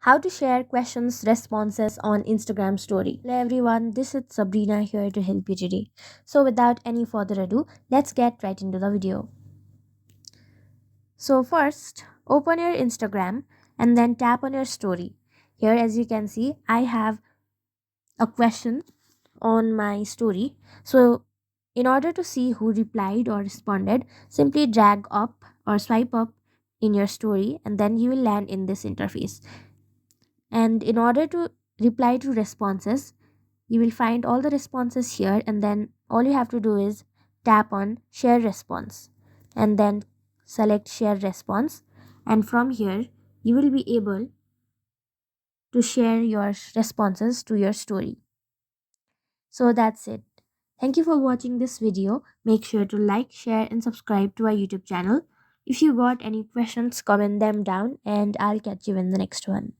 How to share questions responses on Instagram story. Hello everyone, this is Sabrina here to help you today. So without any further ado, let's get right into the video. So first, open your Instagram and then tap on your story. Here as you can see, I have a question on my story. So in order to see who replied or responded, simply drag up or swipe up in your story and then you will land in this interface. And in order to reply to responses, you will find all the responses here, and then all you have to do is tap on share response and then select share response. And from here, you will be able to share your responses to your story. So that's it. Thank you for watching this video. Make sure to like, share, and subscribe to our YouTube channel. If you got any questions, comment them down, and I'll catch you in the next one.